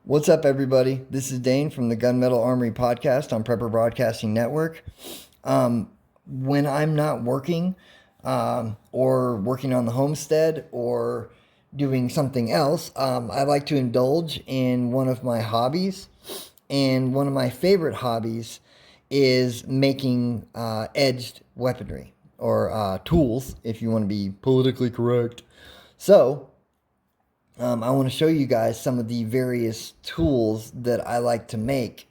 What's up, everybody? This is Dane from the Gunmetal Armory podcast on Prepper Broadcasting Network. When I'm not working or working on the homestead or doing something else, I like to indulge in one of my hobbies. And one of my favorite hobbies is making edged weaponry or tools, if you want to be politically correct. So, I want to show you guys some of the various tools that I like to make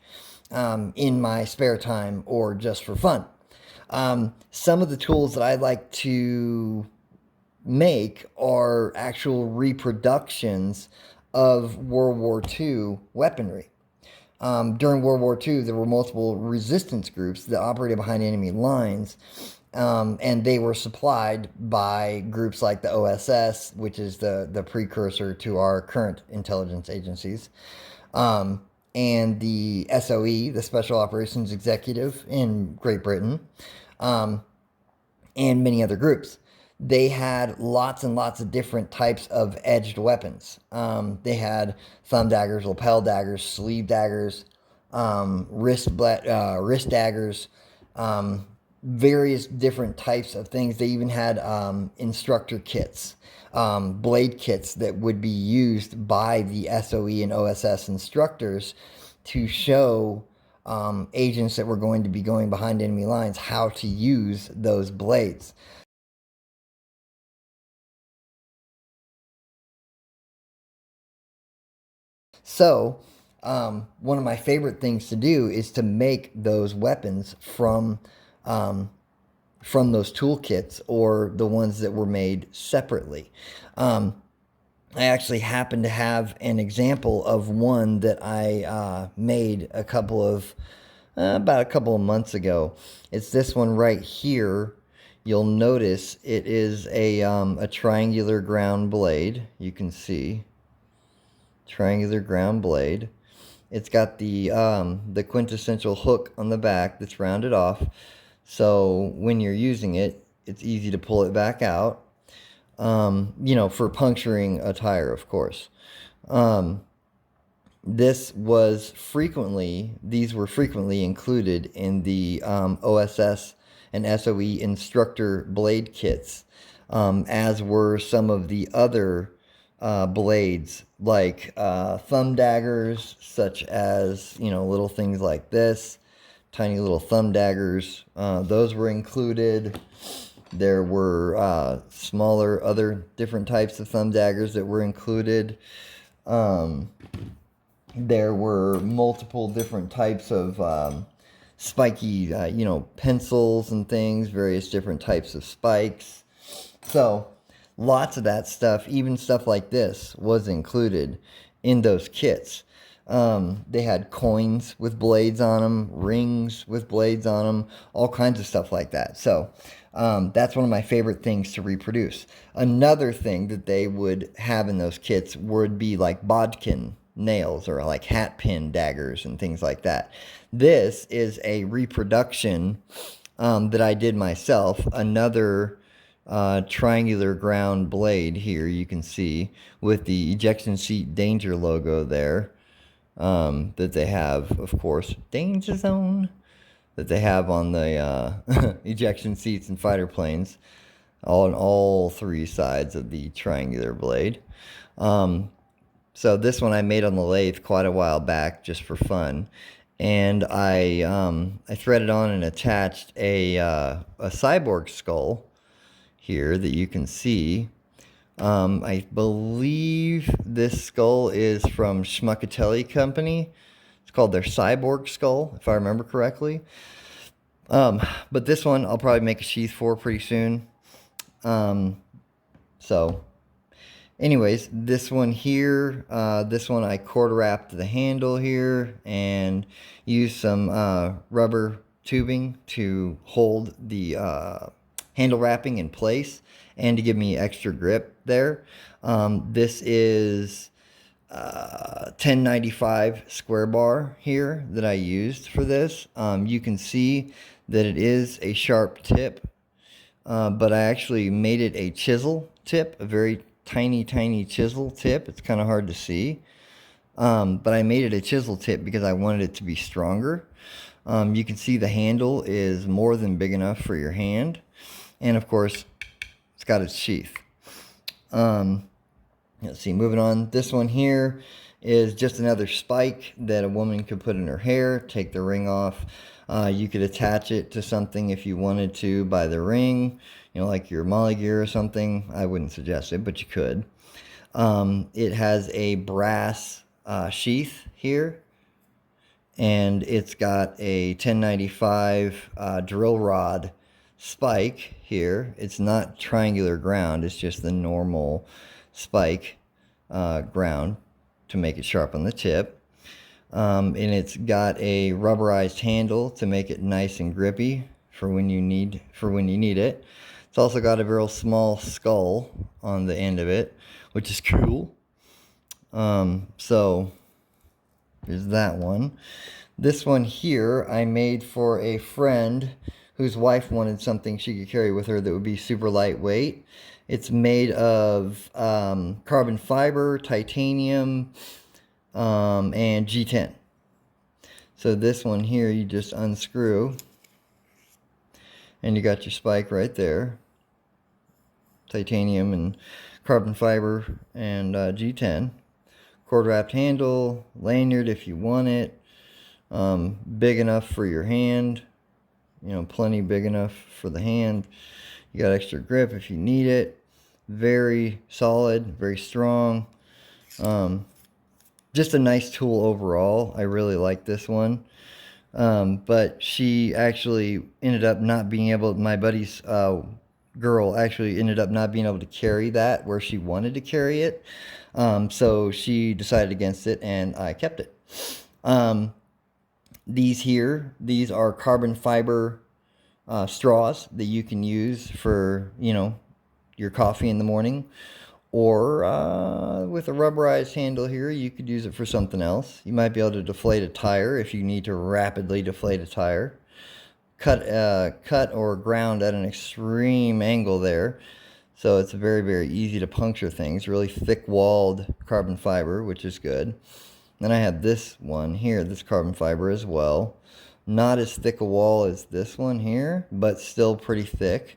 in my spare time or just for fun. Some of the tools that I like to make are actual reproductions of World War II weaponry. During World War II, there were multiple resistance groups that operated behind enemy lines, and they were supplied by groups like the OSS, which is the precursor to our current intelligence agencies, and the SOE, the Special Operations Executive in Great Britain, and many other groups. They had lots and lots of different types of edged weapons. They had thumb daggers, lapel daggers, sleeve daggers, wrist daggers, various different types of things. They even had instructor kits, blade kits that would be used by the SOE and OSS instructors to show agents that were going to be going behind enemy lines how to use those blades. So, one of my favorite things to do is to make those weapons from those toolkits or the ones that were made separately. I actually happen to have an example of one that I made about a couple of months ago. It's this one right here. You'll notice it is a triangular ground blade. You can see triangular ground blade. It's got the quintessential hook on the back that's rounded off. So when you're using it, it's easy to pull it back out. For puncturing a tire, of course. These were frequently included in the OSS and SOE instructor blade kits, as were some of the other blades, like thumb daggers, such as, little things like this, tiny little thumb daggers. Those were included. There were smaller, other different types of thumb daggers that were included. There were multiple different types of spiky, pencils and things, various different types of spikes. So, lots of that stuff, even stuff like this, was included in those kits. They had coins with blades on them, rings with blades on them, all kinds of stuff like that. So, that's one of my favorite things to reproduce. Another thing that they would have in those kits would be like bodkin nails or like hat pin daggers and things like that. This is a reproduction that I did myself. Another triangular ground blade here, you can see, with the ejection seat danger logo there, that they have, of course, danger zone, that they have on the ejection seats in fighter planes on all three sides of the triangular blade. So this one I made on the lathe quite a while back just for fun, and I threaded on and attached a cyborg skull here that you can see. I believe this skull is from Schmuckatelli Company. It's called their cyborg skull, if I remember correctly. But this one I'll probably make a sheath for pretty soon. So anyways, this one here, this one I quarter wrapped the handle here and used some rubber tubing to hold the handle wrapping in place and to give me extra grip there. This is 1095 square bar here that I used for this. You can see that it is a sharp tip, but I actually made it a chisel tip, a very tiny chisel tip. It's kind of hard to see. But I made it a chisel tip because I wanted it to be stronger. You can see the handle is more than big enough for your hand. And of course, it's got its sheath. Let's see, moving on. This one here is just another spike that a woman could put in her hair, take the ring off. You could attach it to something if you wanted to by the ring, like your molly gear or something. I wouldn't suggest it, but you could. It has a brass sheath here, and it's got a 1095 drill rod spike here. It's not triangular ground, it's just the normal spike ground to make it sharp on the tip. And it's got a rubberized handle to make it nice and grippy for when you need it. It's also got a real small skull on the end of it, which is cool. So there's that one. This one here I made for a friend whose wife wanted something she could carry with her that would be super lightweight. It's made of carbon fiber, titanium, and G10. So this one here you just unscrew and you got your spike right there. Titanium and carbon fiber and G10. Cord wrapped handle, lanyard if you want it. Big enough for your hand. Plenty big enough for the hand. You got extra grip if you need it. Very solid, very strong. Just a nice tool overall. I really like this one. But she actually ended up not being able, my buddy's girl actually ended up not being able to carry that where she wanted to carry it. So she decided against it and I kept it. These are carbon fiber straws that you can use for, your coffee in the morning. Or with a rubberized handle here, you could use it for something else. You might be able to deflate a tire if you need to rapidly deflate a tire. Cut or ground at an extreme angle there. So it's very, very easy to puncture things. Really thick-walled carbon fiber, which is good. Then I have this one here, this carbon fiber as well. Not as thick a wall as this one here, but still pretty thick.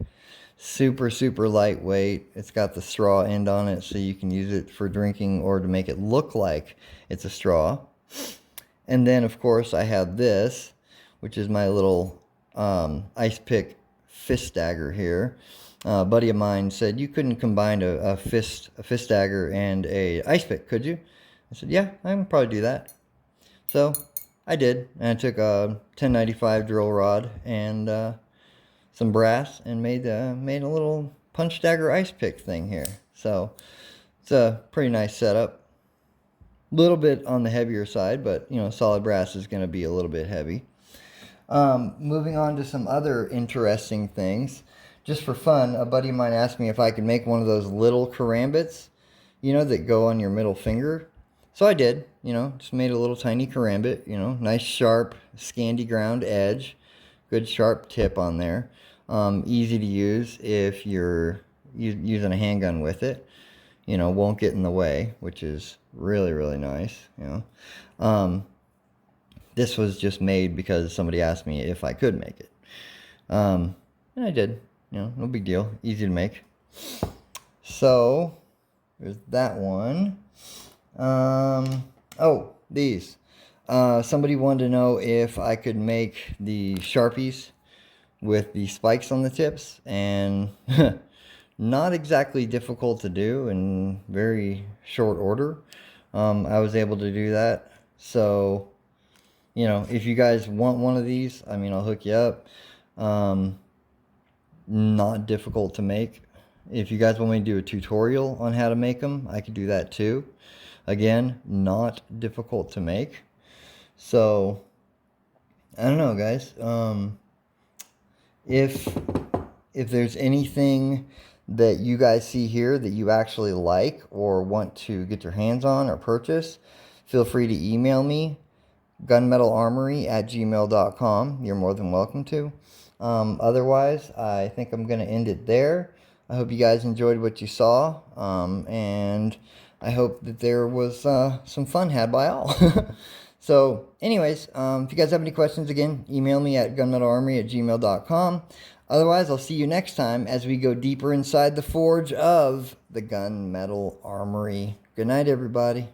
Super, super lightweight. It's got the straw end on it, so you can use it for drinking or to make it look like it's a straw. And then, of course, I have this, which is my little ice pick fist dagger here. A buddy of mine said, you couldn't combine a fist dagger and a ice pick, could you? I said, yeah, I can probably do that. So I did, and I took a 1095 drill rod and some brass and made a little punch dagger ice pick thing here. So it's a pretty nice setup. A little bit on the heavier side, but solid brass is going to be a little bit heavy. Moving on to some other interesting things. Just for fun, a buddy of mine asked me if I could make one of those little karambits, that go on your middle finger. So I did, just made a little tiny karambit, nice sharp, scandy ground edge, good sharp tip on there. Easy to use if you're using a handgun with it. Won't get in the way, which is really, really nice, This was just made because somebody asked me if I could make it. And I did. No big deal. Easy to make. So, there's that one. These. Somebody wanted to know if I could make the Sharpies with the spikes on the tips, and not exactly difficult to do in very short order. I was able to do that. So, if you guys want one of these, I'll hook you up. Not difficult to make. If you guys want me to do a tutorial on how to make them, I could do that too. Again, not difficult to make. So, I don't know, guys. If there's anything that you guys see here that you actually like or want to get your hands on or purchase, feel free to email me, gunmetalarmory@gmail.com. You're more than welcome to. Otherwise, I think I'm going to end it there. I hope you guys enjoyed what you saw, and I hope that there was some fun had by all. So, anyways, if you guys have any questions, again, email me at gunmetalarmory@gmail.com. Otherwise, I'll see you next time as we go deeper inside the forge of the Gunmetal Armory. Good night, everybody.